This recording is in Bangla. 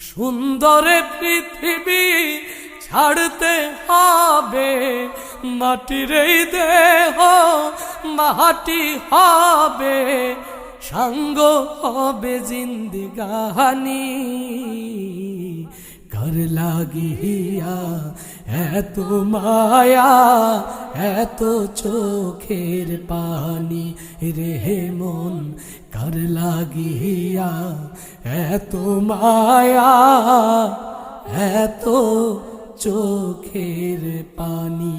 সুন্দর পৃথিবী ছাড়তে হবে, মাটির এই দেহ মাটি হবে, সঙ্গ হবে জিন্দিগানি। কার লাগিয়া এত মায়া, এত চোখের পানি রে মন, কার লাগিয়া এত মায়া, এত চোখের পানি।